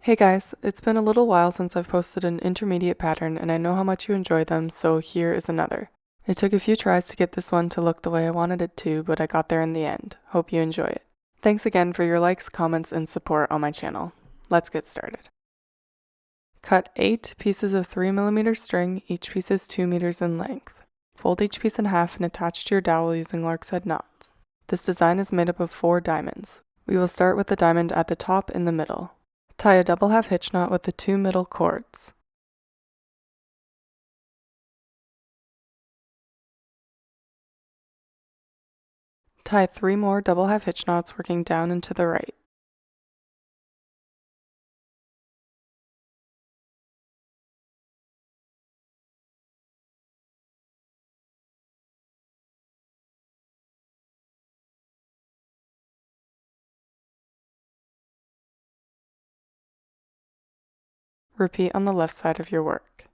Hey guys, it's been a little while since I've posted an intermediate pattern and I know how much you enjoy them, so here is another. It took a few tries to get this one to look the way I wanted it to, but I got there in the end. Hope you enjoy it. Thanks again for your likes, comments, and support on my channel. Let's get started. Cut 8 pieces of 3mm string, each piece is 2 meters in length. Fold each piece in half and attach to your dowel using Lark's head knots. This design is made up of 4 diamonds. We will start with the diamond at the top in the middle. Tie a double half hitch knot with the 2 middle cords. Tie 3 more double half hitch knots working down and to the right. Repeat on the left side of your work.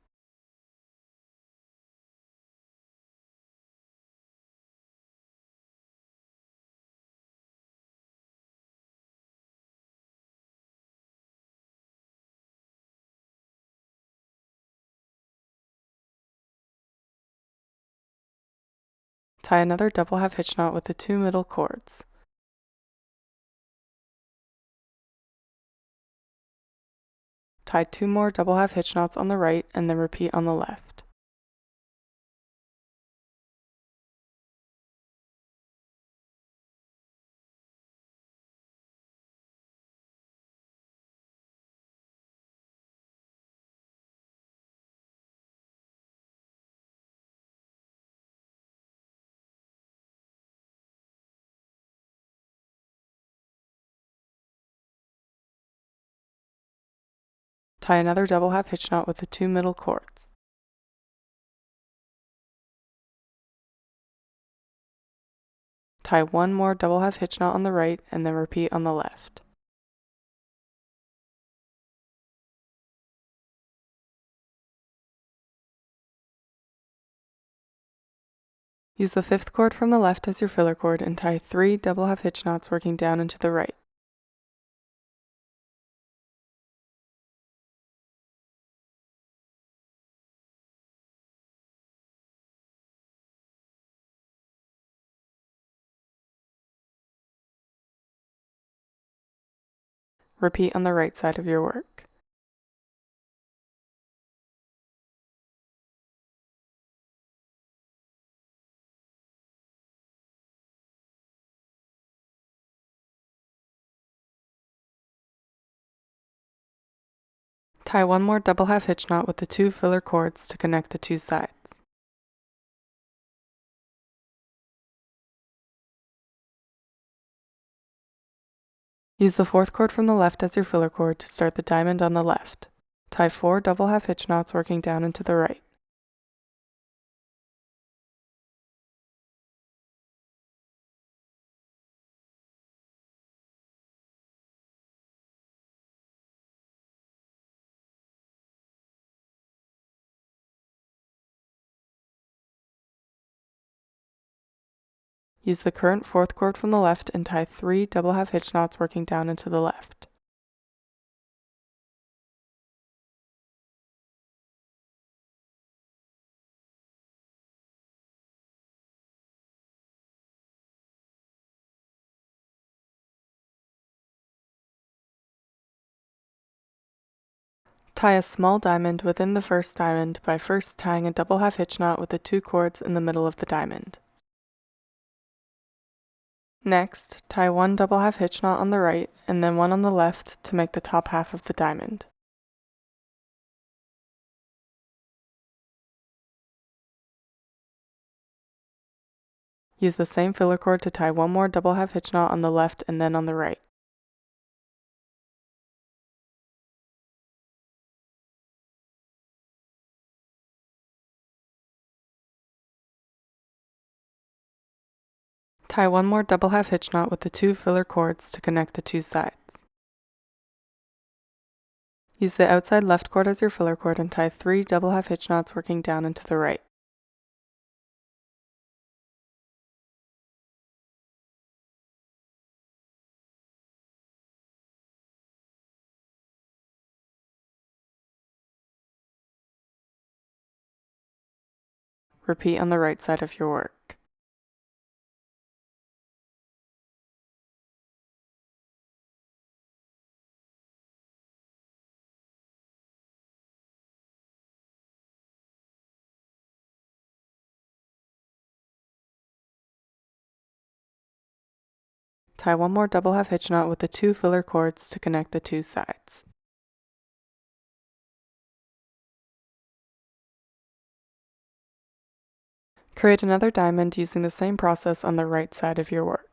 Tie another double half hitch knot with the 2 middle cords. Tie 2 more double half hitch knots on the right and then repeat on the left. Tie another double half hitch knot with the 2 middle cords. Tie 1 more double half hitch knot on the right and then repeat on the left. Use the 5th cord from the left as your filler cord and tie 3 double half hitch knots working down and to the right. Repeat on the right side of your work. Tie 1 more double half hitch knot with the 2 filler cords to connect the 2 sides. Use the 4th cord from the left as your filler cord to start the diamond on the left. Tie 4 double half hitch knots working down and to the right. Use the current 4th cord from the left and tie 3 double half hitch knots working down and to the left. Tie a small diamond within the first diamond by first tying a double half hitch knot with the 2 cords in the middle of the diamond. Next, tie 1 double half hitch knot on the right and then 1 on the left to make the top half of the diamond. Use the same filler cord to tie 1 more double half hitch knot on the left and then on the right. Tie 1 more double half hitch knot with the 2 filler cords to connect the 2 sides. Use the outside left cord as your filler cord and tie 3 double half hitch knots working down and to the right. Repeat on the right side of your work. Tie one more double half hitch knot with the 2 filler cords to connect the 2 sides. Create another diamond using the same process on the right side of your work.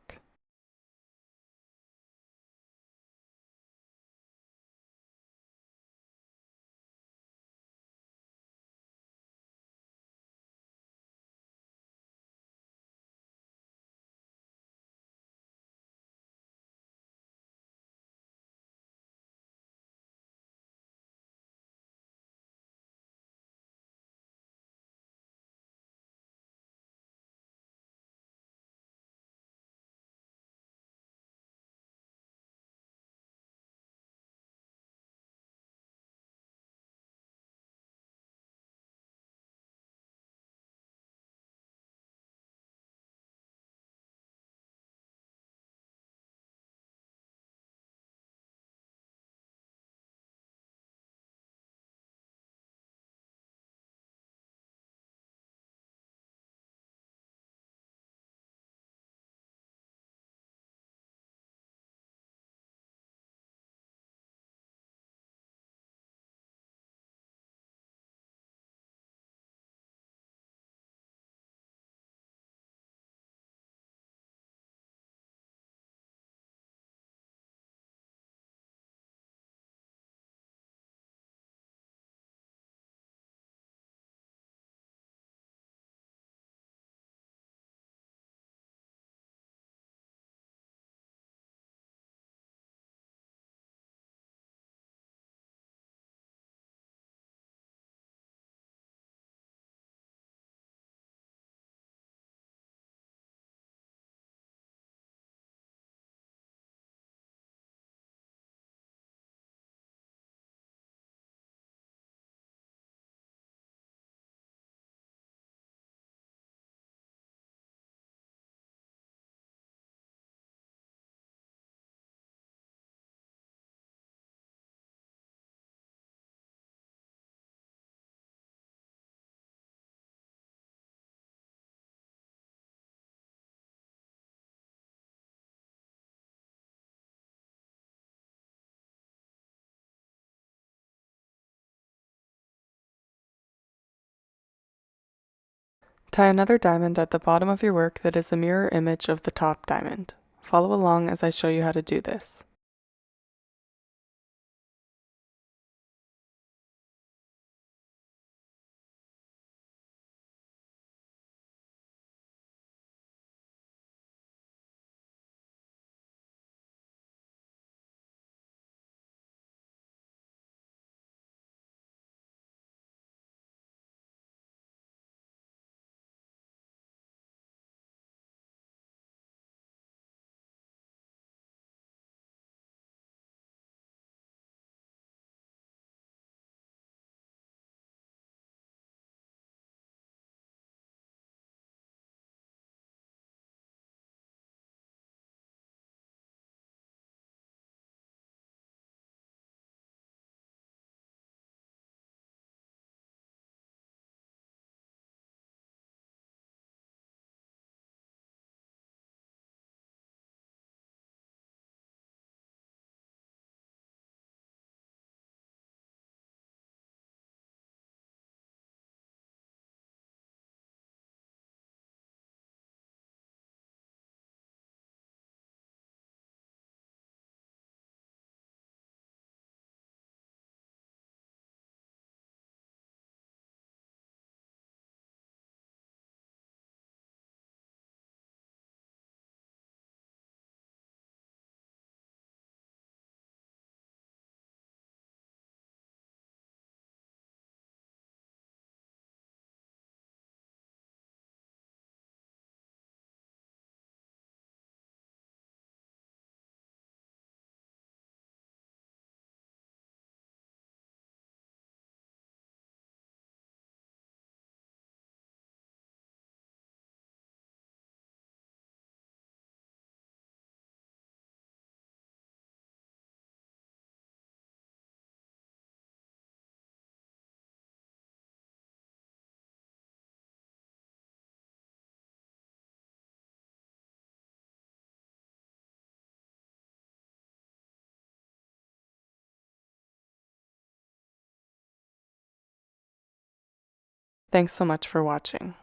Tie another diamond at the bottom of your work that is a mirror image of the top diamond. Follow along as I show you how to do this. Thanks so much for watching.